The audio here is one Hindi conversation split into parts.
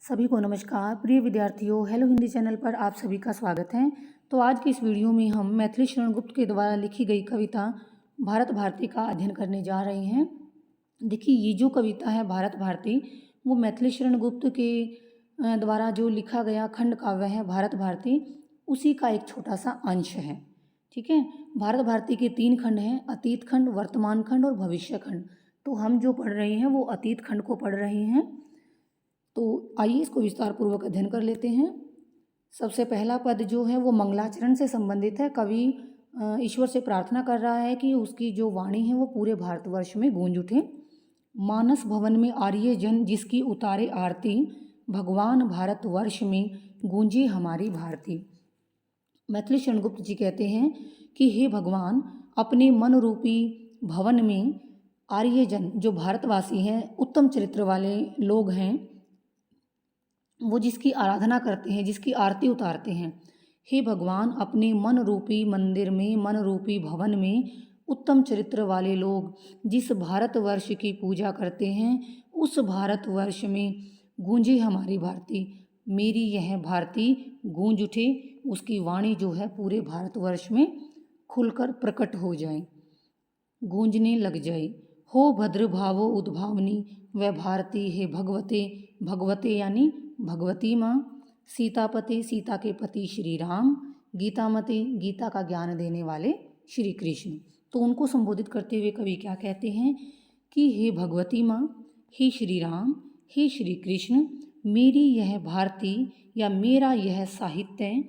सभी को नमस्कार। प्रिय विद्यार्थियों, हेलो हिंदी चैनल पर आप सभी का स्वागत है। तो आज की इस वीडियो में हम मैथिली शरण गुप्त के द्वारा लिखी गई कविता भारत भारती का अध्ययन करने जा रहे हैं। देखिए, ये जो कविता है भारत भारती, वो मैथिली शरण गुप्त के द्वारा जो लिखा गया खंड काव्य है भारत भारती, उसी का एक छोटा सा अंश है। ठीक है, भारत भारती के 3 खंड हैं, अतीत खंड, वर्तमान खंड और भविष्य खंड। तो हम जो पढ़ रहे हैं वो अतीत खंड को पढ़ रहे हैं। तो आइए इसको विस्तार पूर्वक अध्ययन कर लेते हैं। सबसे पहला पद जो है वो मंगलाचरण से संबंधित है। कवि ईश्वर से प्रार्थना कर रहा है कि उसकी जो वाणी है वो पूरे भारतवर्ष में गूंज उठे। मानस भवन में आर्य जन जिसकी उतारे आरती, भगवान भारतवर्ष में गूंजे हमारी भारती। मैथिली शरण गुप्त जी कहते हैं कि हे भगवान, अपने मन रूपी भवन में आर्यजन जो भारतवासी हैं, उत्तम चरित्र वाले लोग हैं, वो जिसकी आराधना करते हैं, जिसकी आरती उतारते हैं, हे भगवान, अपने मन रूपी मंदिर में, मन रूपी भवन में उत्तम चरित्र वाले लोग जिस भारतवर्ष की पूजा करते हैं, उस भारतवर्ष में गूंजे हमारी भारती। मेरी यह भारती गूंज उठे, उसकी वाणी जो है पूरे भारतवर्ष में खुलकर प्रकट हो जाए, गूंजने लग जाए। हो भद्र भावो उद्भावनी वह भारती है भगवते, भगवते यानी भगवती माँ, सीतापति सीता के पति श्री राम, गीतामते गीता का ज्ञान देने वाले श्री कृष्ण। तो उनको संबोधित करते हुए कवि क्या कहते हैं कि हे भगवती माँ, हे श्री राम, हे श्री कृष्ण, मेरी यह भारती या मेरा यह साहित्य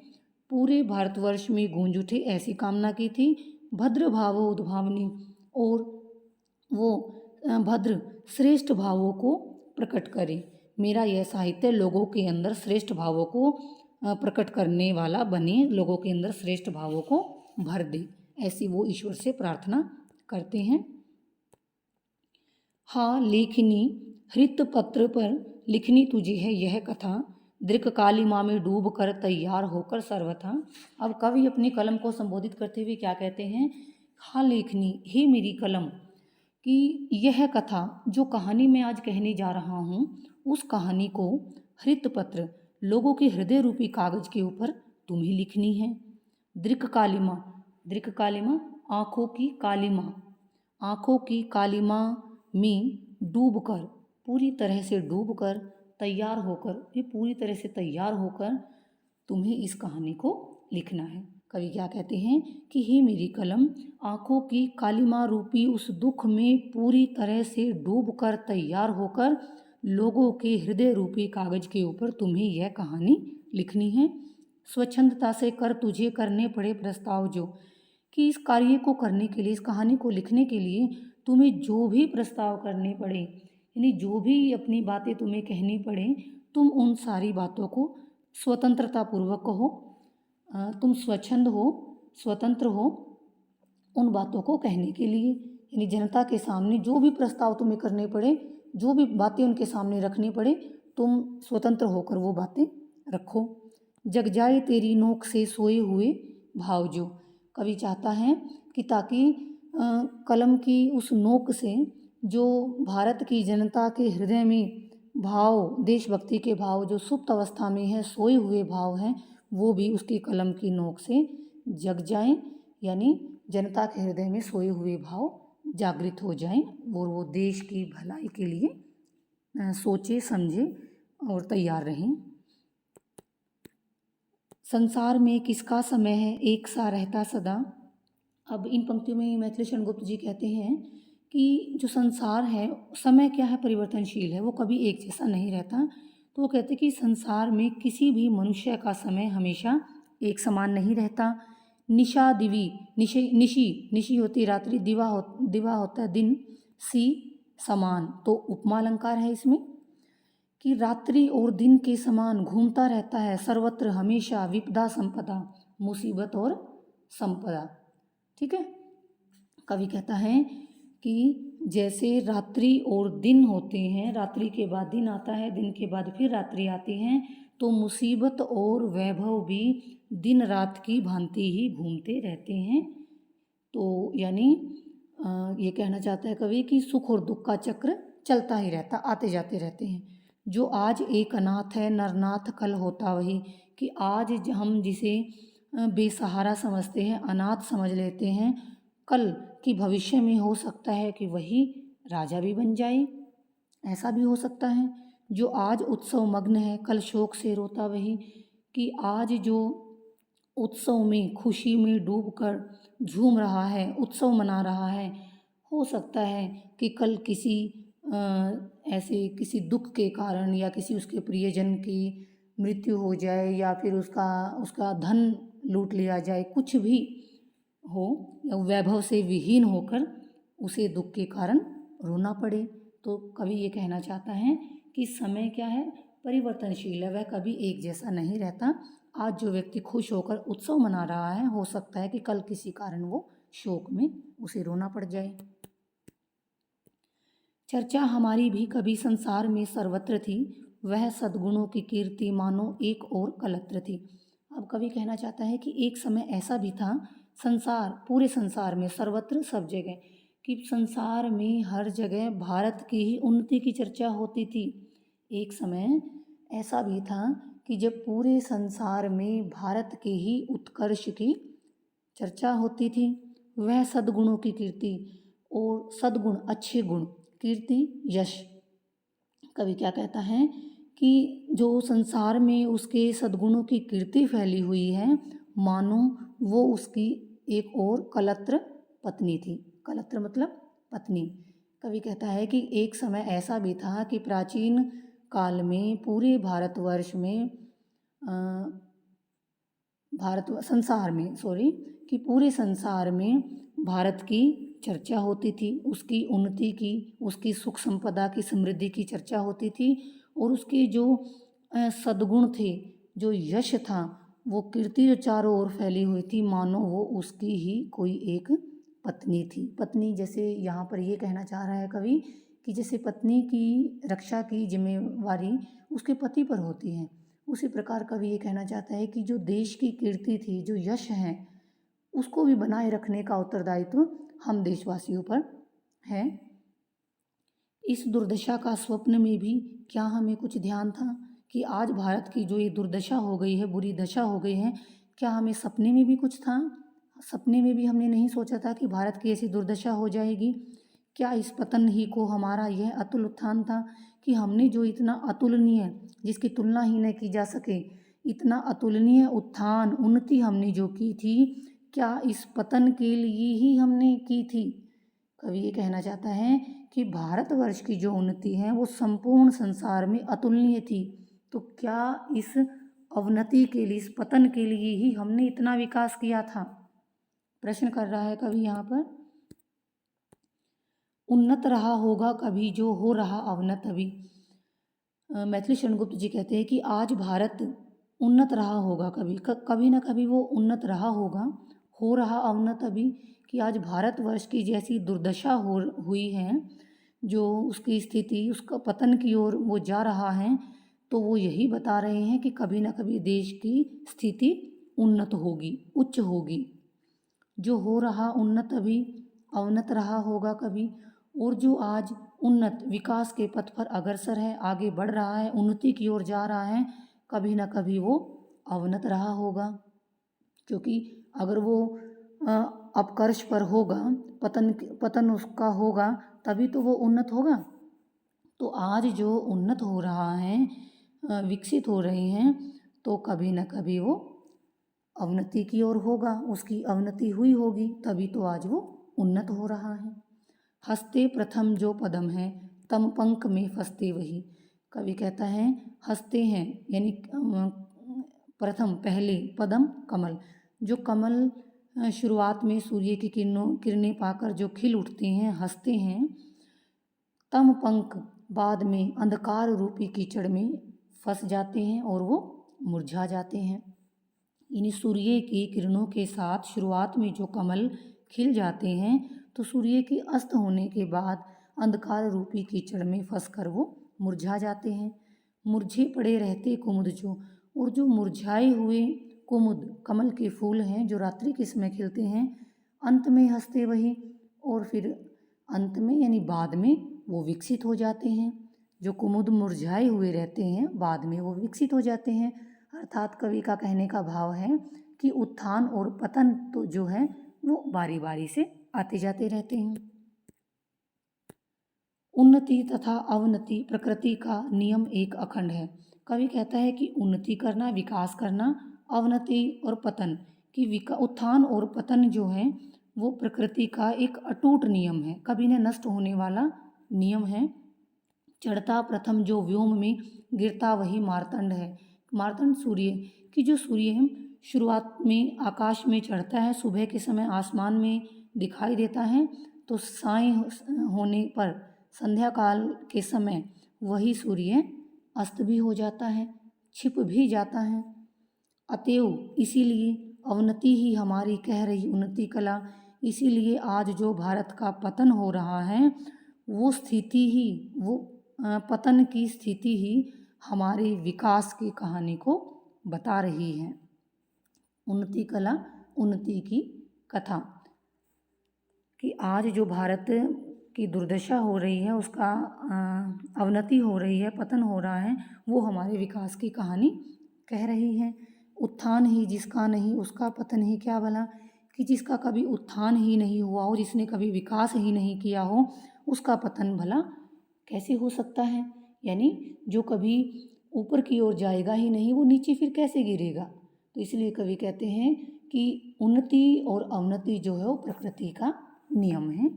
पूरे भारतवर्ष में गूंज उठे, ऐसी कामना की थी। भद्र भावो उद्भावनी, और वो भद्र श्रेष्ठ भावों को प्रकट करे। मेरा यह साहित्य लोगों के अंदर श्रेष्ठ भावों को प्रकट करने वाला बने, लोगों के अंदर श्रेष्ठ भावों को भर दे, ऐसी वो ईश्वर से प्रार्थना करते हैं। हाँ लेखनी हृत पत्र पर लिखनी तुझे है यह कथा, दृक कालिमा में डूब कर तैयार होकर सर्वथा। अब कवि अपनी कलम को संबोधित करते हुए क्या कहते हैं, हाँ लेखनी, हे मेरी कलम, कि यह कथा जो कहानी मैं आज कहने जा रहा हूँ, उस कहानी को हृत पत्र लोगों के हृदय रूपी कागज के ऊपर तुम्हें लिखनी है। दृक कालिमा, दृक कालिमा आँखों की कालिमा, आँखों की कालिमा में डूबकर, पूरी तरह से डूबकर, तैयार होकर, ये पूरी तरह से तैयार होकर तुम्हें इस कहानी को लिखना है। कवि क्या कहते हैं कि हे मेरी कलम, आँखों की कालिमा रूपी उस दुख में पूरी तरह से डूबकर तैयार होकर लोगों के हृदय रूपी कागज के ऊपर तुम्हें यह कहानी लिखनी है। स्वच्छंदता से कर तुझे करने पड़े प्रस्ताव जो, कि इस कार्य को करने के लिए, इस कहानी को लिखने के लिए तुम्हें जो भी प्रस्ताव करने पड़े, यानी जो भी अपनी बातें तुम्हें कहनी पड़े, तुम उन सारी बातों को स्वतंत्रता पूर्वक कहो। तुम स्वच्छंद हो, स्वतंत्र हो उन बातों को कहने के लिए, यानी जनता के सामने जो भी प्रस्ताव तुम्हें करने पड़े, जो भी बातें उनके सामने रखनी पड़े, तुम स्वतंत्र होकर वो बातें रखो। जग जाए तेरी नोक से सोए हुए भाव जो, कवि चाहता है कि ताकि कलम की उस नोक से जो भारत की जनता के हृदय में भाव, देशभक्ति के भाव जो सुप्त अवस्था में है, सोए हुए भाव हैं, वो भी उसकी कलम की नोक से जग जाएं, यानी जनता के हृदय में सोए हुए भाव जागृत हो जाएं और वो देश की भलाई के लिए सोचे समझे और तैयार रहें। संसार में किसका समय है एक सा रहता सदा। अब इन पंक्तियों में मैथिली शरण गुप्त जी कहते हैं कि जो संसार है, समय क्या है, परिवर्तनशील है, वो कभी एक जैसा नहीं रहता। तो वो कहते हैं कि संसार में किसी भी मनुष्य का समय हमेशा एक समान नहीं रहता। निशा दिवी, निशी, निशी होती रात्रि, दिवा होता है दिन, सी समान, तो उपमा अलंकार है इसमें, कि रात्रि और दिन के समान घूमता रहता है सर्वत्र हमेशा, विपदा संपदा, मुसीबत और संपदा। ठीक है, कवि कहता है कि जैसे रात्रि और दिन होते हैं, रात्रि के बाद दिन आता है, दिन के बाद फिर रात्रि आती है, तो मुसीबत और वैभव भी दिन रात की भांति ही घूमते रहते हैं। तो यानी ये कहना चाहता है कवि कि सुख और दुख का चक्र चलता ही रहता, आते जाते रहते हैं। जो आज एक अनाथ है नरनाथ कल होता वही, कि आज हम जिसे बेसहारा समझते हैं, अनाथ समझ लेते हैं, कल की भविष्य में हो सकता है कि वही राजा भी बन जाए। ऐसा भी हो सकता है। जो आज उत्सव मग्न है कल शोक से रोता वही, कि आज जो उत्सव में खुशी में डूबकर झूम रहा है, उत्सव मना रहा है, हो सकता है कि कल किसी ऐसे किसी दुख के कारण या किसी उसके प्रियजन की मृत्यु हो जाए, या फिर उसका उसका धन लूट लिया जाए, कुछ भी हो, या वैभव से विहीन होकर उसे दुख के कारण रोना पड़े। तो कवि ये कहना चाहता है कि समय क्या है, परिवर्तनशील है, वह कभी एक जैसा नहीं रहता। आज जो व्यक्ति खुश होकर उत्सव मना रहा है, हो सकता है कि कल किसी कारण वो शोक में उसे रोना पड़ जाए। चर्चा हमारी भी कभी संसार में सर्वत्र थी, वह सद्गुणों की कीर्ति मानो एक और कलत्र थी। अब कवि कहना चाहता है कि एक समय ऐसा भी था, संसार, पूरे संसार में, सर्वत्र, सब जगह, कि संसार में हर जगह भारत की ही उन्नति की चर्चा होती थी। एक समय ऐसा भी था कि जब पूरे संसार में भारत के ही उत्कर्ष की चर्चा होती थी। वह सद्गुणों की कीर्ति, और सद्गुण अच्छे गुण, कीर्ति यश। कवि क्या कहता है कि जो संसार में उसके सद्गुणों की कीर्ति फैली हुई है, मानो वो उसकी एक और कलत्र पत्नी थी। कलत्र मतलब पत्नी। कवि कहता है कि एक समय ऐसा भी था कि प्राचीन काल में पूरे भारतवर्ष में संसार में, कि पूरे संसार में भारत की चर्चा होती थी, उसकी उन्नति की, उसकी सुख संपदा की, समृद्धि की चर्चा होती थी, और उसके जो सद्गुण थे, जो यश था, वो कीर्ति जो चारों ओर फैली हुई थी, मानो वो उसकी ही कोई एक पत्नी थी। पत्नी, जैसे यहाँ पर ये कहना चाह रहा है कवि कि जैसे पत्नी की रक्षा की जिम्मेवारी उसके पति पर होती है, उसी प्रकार कवि ये कहना चाहता है कि जो देश की कीर्ति थी, जो यश है, उसको भी बनाए रखने का उत्तरदायित्व हम देशवासियों पर है। इस दुर्दशा का स्वप्न में भी क्या हमें कुछ ध्यान था कि आज भारत की जो ये दुर्दशा हो गई है, बुरी दशा हो गई है, क्या हमें सपने में भी कुछ था? सपने में भी हमने नहीं सोचा था कि भारत की ऐसी दुर्दशा हो जाएगी। क्या इस पतन ही को हमारा यह अतुल उत्थान था कि हमने जो इतना अतुलनीय, जिसकी तुलना ही न की जा सके, इतना अतुलनीय उत्थान, उन्नति हमने जो की थी, क्या इस पतन के लिए ही हमने की थी? कवि ये कहना चाहता है कि भारतवर्ष की जो उन्नति है वो संपूर्ण संसार में अतुलनीय थी। तो क्या इस अवनति के लिए, इस पतन के लिए ही हमने इतना विकास किया था? प्रश्न कर रहा है कवि यहाँ पर। उन्नत रहा होगा कभी जो हो रहा अवनत अभी। मैथिली शरण गुप्त जी कहते हैं कि आज भारत उन्नत रहा होगा कभी, कभी ना कभी वो उन्नत रहा होगा, हो रहा अवनत अभी, कि आज भारतवर्ष की जैसी दुर्दशा हुई है, जो उसकी स्थिति, उसका पतन की ओर वो जा रहा है, तो वो यही बता रहे हैं कि कभी ना कभी देश की स्थिति उन्नत होगी, उच्च होगी। जो हो रहा उन्नत अभी, अवनत रहा होगा कभी, और जो आज उन्नत विकास के पथ पर अग्रसर है, आगे बढ़ रहा है, उन्नति की ओर जा रहा है, कभी ना कभी वो अवनत रहा होगा। क्योंकि अगर वो अपकर्ष पर होगा, पतन उसका होगा, तभी तो वो उन्नत होगा। तो आज जो उन्नत हो रहा है, विकसित हो रहे हैं, तो कभी ना कभी वो अवनति की ओर होगा, उसकी अवनति हुई होगी, तभी तो आज वो उन्नत हो रहा है। हस्ते प्रथम जो पदम है, तम पंख में फंसते वही। कवि कहता है हंसते हैं, यानी प्रथम, पहले, पदम, कमल। जो कमल शुरुआत में सूर्य की किरणें पाकर जो खिल उठते हैं, हंसते हैं, तम पंख बाद में अंधकार रूपी कीचड़ में फंस जाते हैं और वो मुरझा जाते हैं। इन सूर्य की किरणों के साथ शुरुआत में जो कमल खिल जाते हैं, तो सूर्य के अस्त होने के बाद अंधकार रूपी कीचड़ में फंसकर वो मुरझा जाते हैं। मुरझे पड़े रहते कुमुद जो, और जो मुरझाए हुए कुमुद, कमल के फूल हैं, जो रात्रि के समय खिलते हैं, अंत में हंसते वही, और फिर अंत में यानी बाद में वो विकसित हो जाते हैं। जो कुमुद मुरझाए हुए रहते हैं बाद में वो विकसित हो जाते हैं। अर्थात कवि का कहने का भाव है कि उत्थान और पतन तो जो है वो बारी बारी से आते जाते रहते हैं। उन्नति तथा अवनति प्रकृति का नियम एक अखंड है। कवि कहता है कि उन्नति करना, विकास करना, अवनति और पतन की उत्थान और पतन जो है वो प्रकृति का एक अटूट नियम है, कभी न नष्ट होने वाला नियम है। चढ़ता प्रथम जो व्योम में, गिरता वही मार्तंड है। मार्तंड सूर्य की जो सूर्य है शुरुआत में आकाश में चढ़ता है, सुबह के समय आसमान में दिखाई देता है, तो साय होने पर संध्या काल के समय वही सूर्य अस्त भी हो जाता है, छिप भी जाता है। अतएव इसीलिए अवनति ही हमारी कह रही उन्नति कला, इसीलिए आज जो भारत का पतन हो रहा है वो स्थिति ही वो पतन की स्थिति ही हमारे विकास की कहानी को बता रही है। उन्नति कला, उन्नति की कथा कि आज जो भारत की दुर्दशा हो रही है, उसका अवनति हो रही है, पतन हो रहा है, वो हमारे विकास की कहानी कह रही है। उत्थान ही जिसका नहीं उसका पतन ही क्या भला, कि जिसका कभी उत्थान ही नहीं हुआ हो, जिसने कभी विकास ही नहीं किया हो, उसका पतन भला कैसे हो सकता है। यानी जो कभी ऊपर की ओर जाएगा ही नहीं वो नीचे फिर कैसे गिरेगा। तो इसलिए कवि कहते हैं कि उन्नति और अवनति जो है वो प्रकृति का नियम है।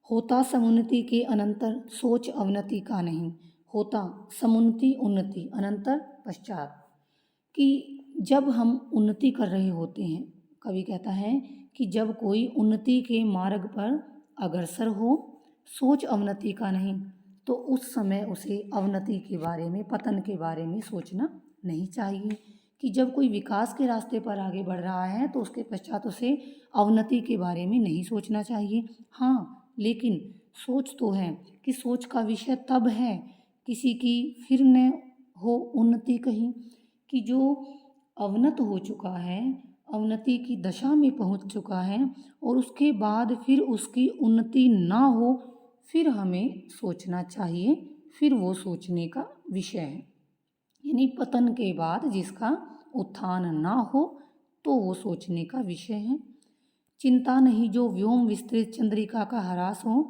होता समुन्नति के अनंतर सोच अवनति का नहीं, होता समुन्नति उन्नति अनंतर पश्चात, कि जब हम उन्नति कर रहे होते हैं, कवि कहता है कि जब कोई उन्नति के मार्ग पर अग्रसर हो, सोच अवनति का नहीं, तो उस समय उसे अवनति के बारे में, पतन के बारे में सोचना नहीं चाहिए। कि जब कोई विकास के रास्ते पर आगे बढ़ रहा है तो उसके पश्चात उसे अवनति के बारे में नहीं सोचना चाहिए। हाँ, लेकिन सोच तो है कि सोच का विषय तब है किसी की फिर न हो उन्नति कहीं, कि जो अवनत हो चुका है, अवनति की दशा में पहुंच चुका है और उसके बाद फिर उसकी उन्नति ना हो, फिर हमें सोचना चाहिए, फिर वो सोचने का विषय है। यानी पतन के बाद जिसका उत्थान ना हो तो वो सोचने का विषय है। चिंता नहीं जो व्योम विस्तृत चंद्रिका का ह्रास हो,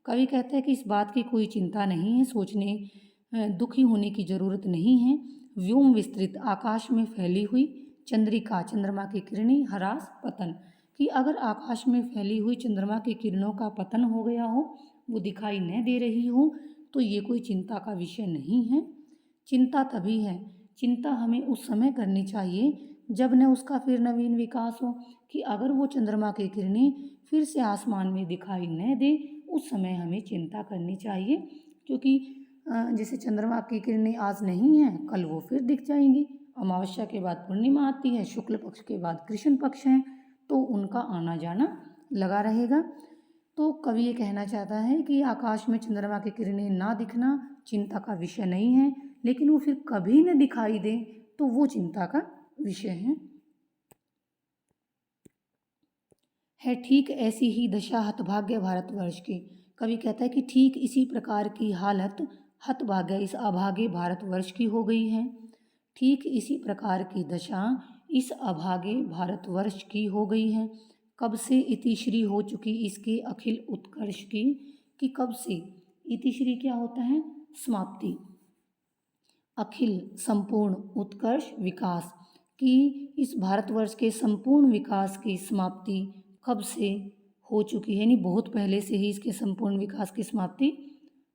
कवि कहते हैं कि इस बात की कोई चिंता नहीं है, सोचने दुखी होने की ज़रूरत नहीं है। व्योम विस्तृत आकाश में फैली हुई चंद्रिका, चंद्रमा की किरणें, ह्रास पतन, कि अगर आकाश में फैली हुई चंद्रमा की किरणों का पतन हो गया हो, वो दिखाई न दे रही हो, तो ये कोई चिंता का विषय नहीं है। चिंता तभी है, चिंता हमें उस समय करनी चाहिए जब न उसका फिर नवीन विकास हो, कि अगर वो चंद्रमा की किरणें फिर से आसमान में दिखाई न दे, उस समय हमें चिंता करनी चाहिए। क्योंकि जैसे चंद्रमा की किरणें आज नहीं हैं, कल वो फिर दिख जाएंगी। अमावस्या के बाद पूर्णिमा आती है, शुक्ल पक्ष के बाद कृष्ण पक्ष है, तो उनका आना जाना लगा रहेगा। तो कवि ये कहना चाहता है कि आकाश में चंद्रमा की किरणें ना दिखना चिंता का विषय नहीं है, लेकिन वो फिर कभी न दिखाई दे तो वो चिंता का विषय है। ठीक ऐसी ही दशा हतभाग्य भारतवर्ष की, कवि कहता है कि ठीक इसी प्रकार की हालत हतभाग्य इस अभागे भारतवर्ष की हो गई है। ठीक इसी प्रकार की दशा इस अभागे भारतवर्ष की हो गई है। कब से इतिश्री हो चुकी इसके अखिल उत्कर्ष की, कि कब से इतिश्री क्या होता है, समाप्ति, अखिल संपूर्ण, उत्कर्ष विकास, कि इस भारतवर्ष के संपूर्ण विकास की समाप्ति कब से हो चुकी है। यानी बहुत पहले से ही इसके संपूर्ण विकास की समाप्ति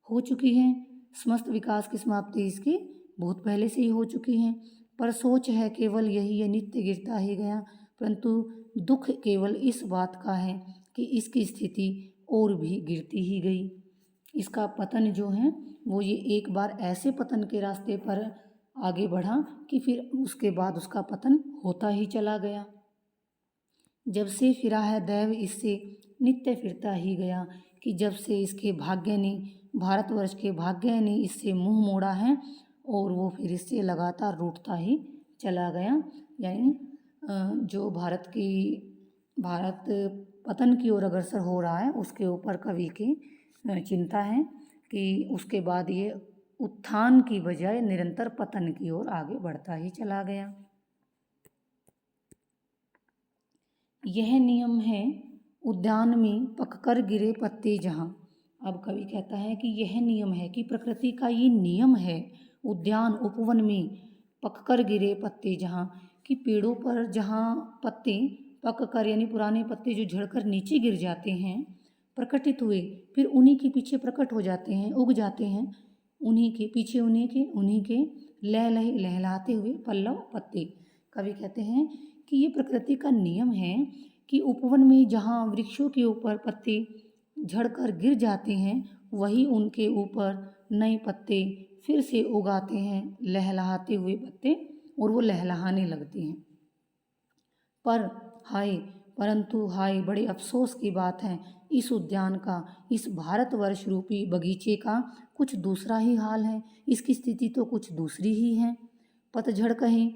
हो चुकी है। समस्त विकास की समाप्ति इसकी बहुत पहले से ही हो चुकी है। पर सोच है केवल यही, ये नित्य गिरता ही गया, परंतु दुख केवल इस बात का है कि इसकी स्थिति और भी गिरती ही गई। इसका पतन जो है वो ये एक बार ऐसे पतन के रास्ते पर आगे बढ़ा कि फिर उसके बाद उसका पतन होता ही चला गया। जब से फिरा है दैव इससे नित्य फिरता ही गया, कि जब से इसके भाग्य ने, भारतवर्ष के भाग्य ने इससे मुंह मोड़ा है और वो फिर इससे लगातार रूठता ही चला गया। यानी जो भारत पतन की ओर अग्रसर हो रहा है उसके ऊपर कवि के चिंता है कि उसके बाद ये उत्थान की बजाय निरंतर पतन की ओर आगे बढ़ता ही चला गया। यह नियम है उद्यान में पककर गिरे पत्ते जहाँ। अब कवि कहता है कि यह नियम है, कि प्रकृति का ये नियम है उद्यान उपवन में पककर गिरे पत्ते जहाँ, कि पेड़ों पर जहाँ पत्ते पक कर यानी पुराने पत्ते जो झड़कर नीचे गिर जाते हैं, प्रकटित हुए, फिर उन्हीं के पीछे प्रकट हो जाते हैं, उग जाते हैं, उन्हीं के पीछे उन्हीं के लहलहाते हुए पल्लव पत्ते। कवि कहते हैं कि ये प्रकृति का नियम है कि उपवन में जहाँ वृक्षों के ऊपर पत्ते झड़कर गिर जाते हैं, वही उनके ऊपर नए पत्ते फिर से उगाते हैं, लहलहाते हुए पत्ते, और वो लहलहाने लगते हैं। पर परंतु हाय बड़े अफसोस की बात है, इस उद्यान का, इस भारतवर्ष रूपी बगीचे का कुछ दूसरा ही हाल है। इसकी स्थिति तो कुछ दूसरी ही है। पतझड़ कहें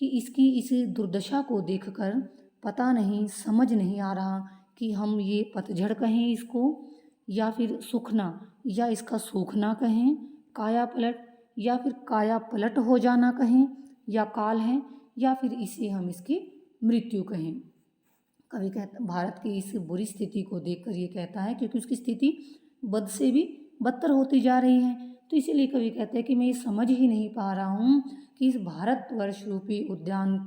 कि इसकी इस दुर्दशा को देखकर पता नहीं, समझ नहीं आ रहा कि हम ये पतझड़ कहें इसको, या फिर सूखना, या इसका सूखना कहें, काया पलट, या फिर काया पलट हो जाना कहें, या काल है, या फिर इसे हम इसकी मृत्यु कहें। कवि कहता भारत की इस बुरी स्थिति को देखकर ये कहता है, क्योंकि उसकी स्थिति बद से भी बदतर होती जा रही है, तो इसीलिए कवि कहते हैं कि मैं ये समझ ही नहीं पा रहा हूँ कि इस भारतवर्ष रूपी उद्यान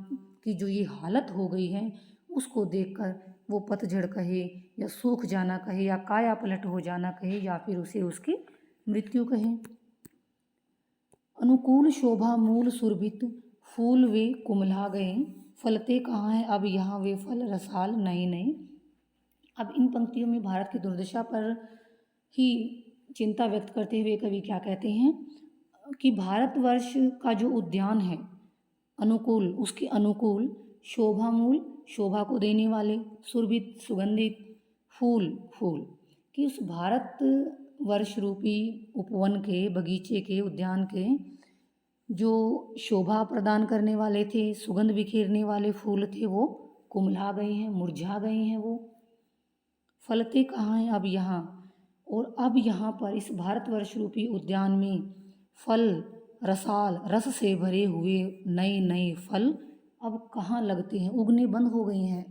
की जो ये हालत हो गई है, उसको देखकर वो पतझड़ कहे, या सूख जाना कहे, या काया पलट हो जाना कहे, या फिर उसे उसकी मृत्यु कहे। अनुकूल शोभा मूल सुरभित, फूल वे कुमला गए, फलते कहाँ हैं अब यहाँ वे फल रसाल नए नए। अब इन पंक्तियों में भारत की दुर्दशा पर ही चिंता व्यक्त करते हुए कवि क्या कहते हैं कि भारतवर्ष का जो उद्यान है अनुकूल, उसके अनुकूल शोभा मूल, शोभा को देने वाले, सुरभित सुगंधित, फूल कि उस भारत वर्ष रूपी उपवन के, बगीचे के, उद्यान के जो शोभा प्रदान करने वाले थे, सुगंध बिखेरने वाले फूल थे, वो कुम्हला गए हैं, मुरझा गए हैं। वो फलते कहाँ हैं अब यहाँ, और अब यहाँ पर इस भारतवर्ष रूपी उद्यान में फल रसाल, रस से भरे हुए नए नए फल अब कहाँ लगते हैं, उगने बंद हो गए हैं।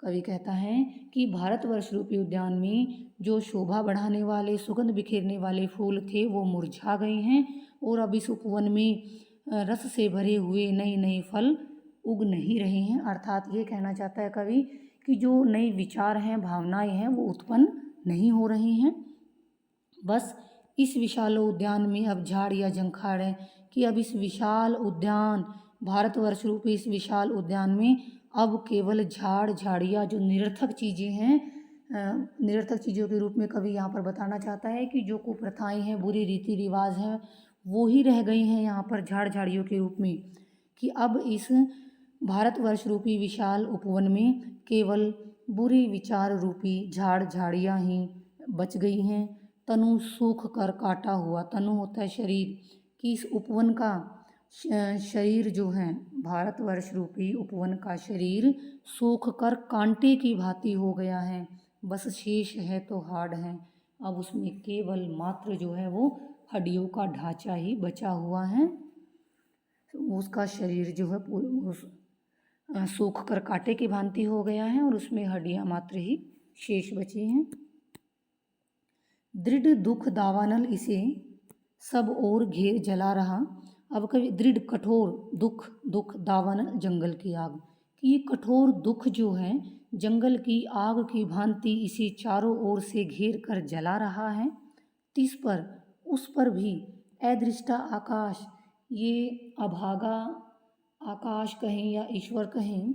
कवि कहता है कि भारतवर्ष रूपी उद्यान में जो शोभा बढ़ाने वाले, सुगंध बिखेरने वाले फूल थे, वो मुरझा गए हैं, और अब इस उपवन में रस से भरे हुए नए नए फल उग नहीं रहे हैं। अर्थात ये कहना चाहता है कवि कि जो नए विचार हैं, भावनाएं हैं, वो उत्पन्न नहीं हो रही हैं। बस इस विशाल उद्यान में अब झाड़ या झंखाड़ है, कि अब इस विशाल उद्यान, भारतवर्ष रूपी इस विशाल उद्यान में अब केवल झाड़ झाड़ियाँ, जो निरर्थक चीज़ें हैं, निरर्थक चीज़ों के रूप में कवि यहाँ पर बताना चाहता है कि जो कुप्रथाएं हैं, बुरी रीति रिवाज हैं, वो ही रह गई हैं यहाँ पर झाड़ झाड़ियों के रूप में। कि अब इस भारतवर्ष रूपी विशाल उपवन में केवल बुरे विचार रूपी झाड़ झाड़ियाँ ही बच गई हैं। तनु सूख कर काटा हुआ, तनु होता है शरीर, कि इस उपवन का शरीर जो है, भारतवर्ष रूपी उपवन का शरीर सूख कर कांटे की भांति हो गया है। बस शेष है तो हाड़ है, अब उसमें केवल मात्र जो है वो हड्डियों का ढांचा ही बचा हुआ है। उसका शरीर जो है सूख कर कांटे की भांति हो गया है, और उसमें हड्डियां मात्र ही शेष बची हैं। दृढ़ दुख दावानल इसे सब ओर घेर जला रहा। अब कभी दृढ़ कठोर दुख दावानल जंगल की आग, कि ये कठोर दुख जो है जंगल की आग की भांति इसे चारों ओर से घेर कर जला रहा है। तिस पर उस पर भी अदृष्टा आकाश, ये अभागा आकाश कहें या ईश्वर कहें,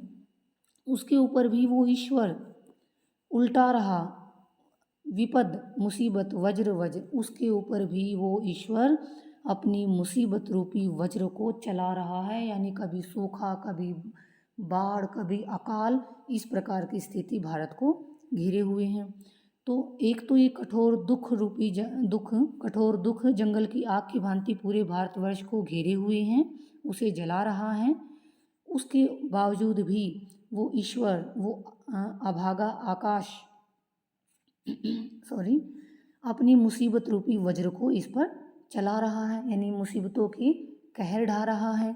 उसके ऊपर भी वो ईश्वर उल्टा रहा। विपद मुसीबत वज्र उसके ऊपर भी वो ईश्वर अपनी मुसीबत रूपी वज्र को चला रहा है, यानी कभी सूखा, कभी बाढ़, कभी अकाल, इस प्रकार की स्थिति भारत को घिरे हुए हैं। तो एक तो ये कठोर दुख रूपी कठोर दुख जंगल की आग की भांति पूरे भारतवर्ष को घेरे हुए हैं, उसे जला रहा है। उसके बावजूद भी वो ईश्वर, वो अभागा आकाश अपनी मुसीबत रूपी वज्र को इस पर चला रहा है, यानी मुसीबतों की कहर ढा रहा है।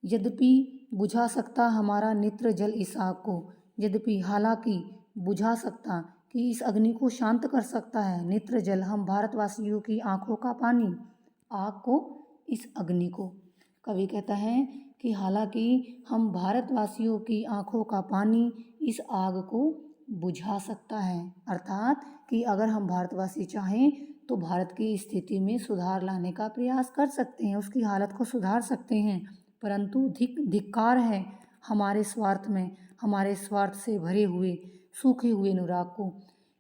यद्यपि बुझा सकता हमारा नेत्र जल इस आग को, यद्यपि हालांकि बुझा सकता कि इस अग्नि को शांत कर सकता है नेत्र जल, हम भारतवासियों की आंखों का पानी, आग को, इस अग्नि को। कवि कहता है कि हालांकि हम भारतवासियों की आंखों का पानी इस आग को बुझा सकता है, अर्थात कि अगर हम भारतवासी चाहें तो भारत की स्थिति में सुधार लाने का प्रयास कर सकते हैं, उसकी हालत को सुधार सकते हैं, परंतु धिक्कार है हमारे स्वार्थ में, हमारे स्वार्थ से भरे हुए सूखे हुए अनुराग को,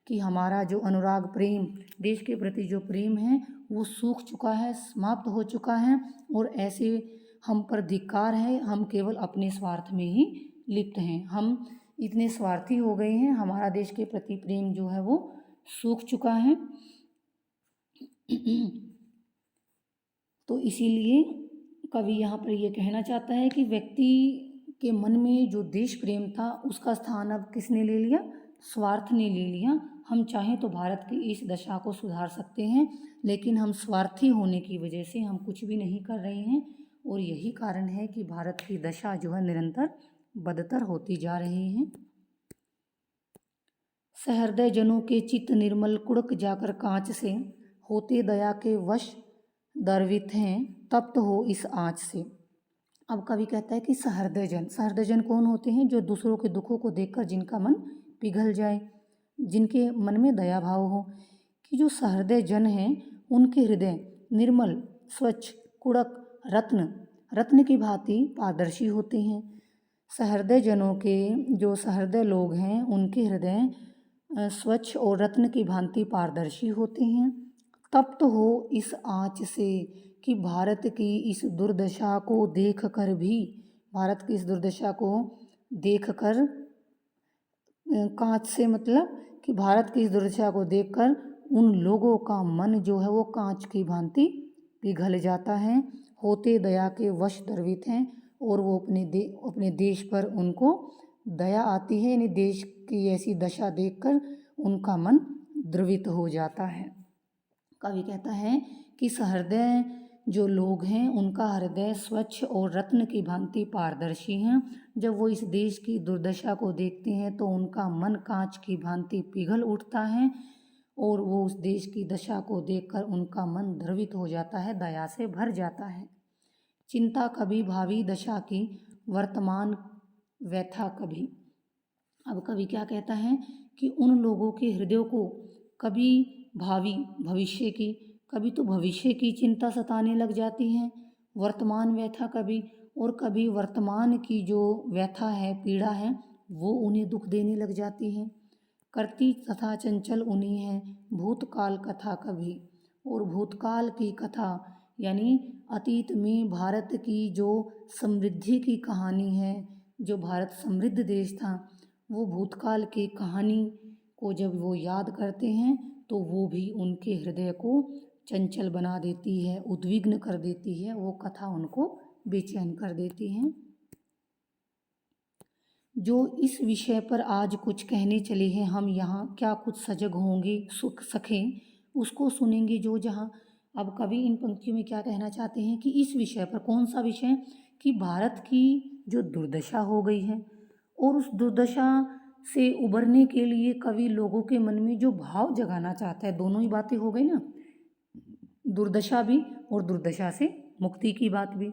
कि हमारा जो अनुराग प्रेम, देश के प्रति जो प्रेम है वो सूख चुका है, समाप्त हो चुका है, और ऐसे हम पर धिक्कार है, हम केवल अपने स्वार्थ में ही लिप्त हैं, हम इतने स्वार्थी हो गए हैं, हमारा देश के प्रति प्रेम जो है वो सूख चुका है। तो इसीलिए कवि यहाँ पर ये कहना चाहता है कि व्यक्ति के मन में जो देश प्रेम था उसका स्थान अब किसने ले लिया, स्वार्थ ने ले लिया। हम चाहें तो भारत की इस दशा को सुधार सकते हैं, लेकिन हम स्वार्थी होने की वजह से हम कुछ भी नहीं कर रहे हैं, और यही कारण है कि भारत की दशा जो है निरंतर बदतर होती जा रही है। सहृदय जनों के चित्त निर्मल कुड़क जाकर कांच से, होते दया के वश दर्वित हैं तप्त हो इस आँच से। अब कवि कहता है कि सहृदय जन कौन होते हैं, जो दूसरों के दुखों को देखकर जिनका मन पिघल जाए, जिनके मन में दया भाव हो, कि जो सहृदय जन हैं उनके हृदय निर्मल, स्वच्छ, कुड़क, रत्न की भांति पारदर्शी होते हैं। सहृदय जनों के, जो सहृदय लोग हैं उनके हृदय स्वच्छ और रत्न की भांति पारदर्शी होते हैं। तप्त हो इस आँच से, कि भारत की इस दुर्दशा को देखकर भी, भारत की इस दुर्दशा को देखकर, कांच से मतलब कि भारत की इस दुर्दशा को देखकर उन लोगों का मन जो है वो कांच की भांति पिघल जाता है, होते दया के वश द्रवित हैं, और वो अपने देश पर उनको दया आती है, यानी देश की ऐसी दशा देखकर उनका मन द्रवित हो जाता है। कवि कहता है कि सहृदय जो लोग हैं उनका हृदय स्वच्छ और रत्न की भांति पारदर्शी हैं। जब वो इस देश की दुर्दशा को देखते हैं तो उनका मन कांच की भांति पिघल उठता है, और वो उस देश की दशा को देखकर उनका मन द्रवित हो जाता है, दया से भर जाता है। चिंता कभी भावी दशा की, वर्तमान व्यथा कभी। अब कवि क्या कहता है कि उन लोगों के हृदयों को कभी भावी, भविष्य की, कभी तो भविष्य की चिंता सताने लग जाती है, वर्तमान व्यथा कभी, और कभी वर्तमान की जो व्यथा है, पीड़ा है, वो उन्हें दुख देने लग जाती है। करती तथा चंचल उन्हीं है भूतकाल कथा कभी, और भूतकाल की कथा यानी अतीत में भारत की जो समृद्धि की कहानी है, जो भारत समृद्ध देश था, वो भूतकाल की कहानी को जब वो याद करते हैं तो वो भी उनके हृदय को चंचल बना देती है, उद्विग्न कर देती है, वो कथा उनको बेचैन कर देती हैं। जो इस विषय पर आज कुछ कहने चले हैं हम यहाँ, क्या कुछ सजग होंगे सुख सखें उसको सुनेंगे जो जहाँ। अब कवि इन पंक्तियों में क्या कहना चाहते हैं कि इस विषय पर, कौन सा विषय, कि भारत की जो दुर्दशा हो गई है, और उस दुर्दशा से उबरने के लिए कवि लोगों के मन में जो भाव जगाना चाहता है, दोनों ही बातें हो गई ना, दुर्दशा भी और दुर्दशा से मुक्ति की बात भी।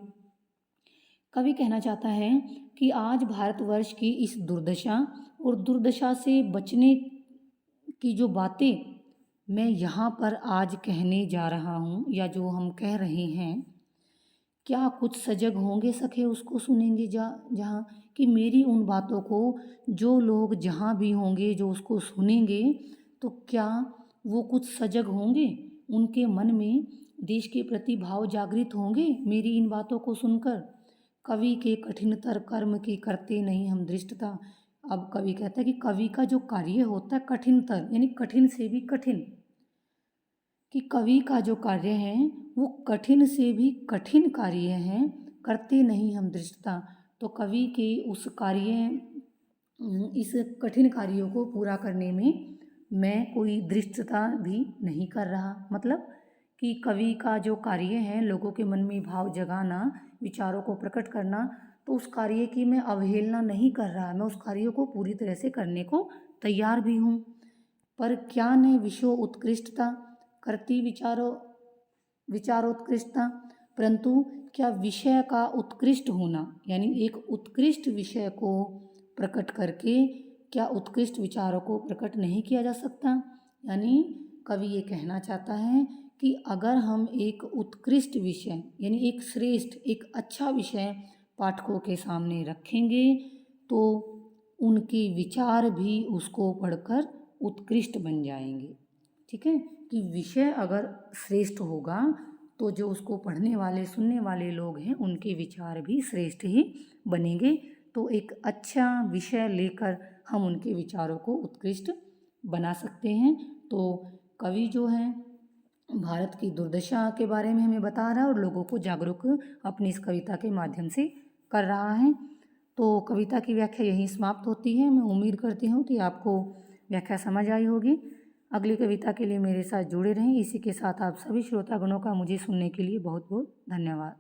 कवि कहना चाहता है कि आज भारतवर्ष की इस दुर्दशा और दुर्दशा से बचने की जो बातें मैं यहाँ पर आज कहने जा रहा हूँ, या जो हम कह रहे हैं, क्या कुछ सजग होंगे सखे उसको सुनेंगे जहाँ, कि मेरी उन बातों को जो लोग जहाँ भी होंगे जो उसको सुनेंगे, तो क्या वो कुछ सजग होंगे, उनके मन में देश के प्रति भाव जागृत होंगे मेरी इन बातों को सुनकर। कवि के कठिनतर कर्म की करते नहीं हम दृष्टता। अब कवि कहता है कि कवि का जो कार्य होता है कठिनतर, यानी कठिन से भी कठिन, कि कवि का जो कार्य है वो कठिन से भी कठिन कार्य है, करते नहीं हम दृष्टता। तो कवि के उस कार्य, इस कठिन कार्यों को पूरा करने में मैं कोई धृष्टता भी नहीं कर रहा। मतलब कि कवि का जो कार्य है लोगों के मन में भाव जगाना, विचारों को प्रकट करना, तो उस कार्य की मैं अवहेलना नहीं कर रहा, मैं उस कार्य को पूरी तरह से करने को तैयार भी हूँ। पर क्या ने विषयो उत्कृष्टता करती विचारोत्कृष्टता, परंतु क्या विषय का उत्कृष्ट होना यानी एक उत्कृष्ट विषय को प्रकट करके क्या उत्कृष्ट विचारों को प्रकट नहीं किया जा सकता। यानी कवि ये कहना चाहता है कि अगर हम एक उत्कृष्ट विषय यानी एक श्रेष्ठ एक अच्छा विषय पाठकों के सामने रखेंगे तो उनके विचार भी उसको पढ़कर उत्कृष्ट बन जाएंगे। ठीक है, कि विषय अगर श्रेष्ठ होगा तो जो उसको पढ़ने वाले सुनने वाले लोग हैं उनके विचार भी श्रेष्ठ ही बनेंगे। तो एक अच्छा विषय लेकर हम उनके विचारों को उत्कृष्ट बना सकते हैं। तो कवि जो है भारत की दुर्दशा के बारे में हमें बता रहा है और लोगों को जागरूक अपनी इस कविता के माध्यम से कर रहा है। तो कविता की व्याख्या यहीं समाप्त होती है। मैं उम्मीद करती हूँ कि आपको व्याख्या समझ आई होगी। अगली कविता के लिए मेरे साथ जुड़े रहें। इसी के साथ आप सभी श्रोतागणों का मुझे सुनने के लिए बहुत बहुत धन्यवाद।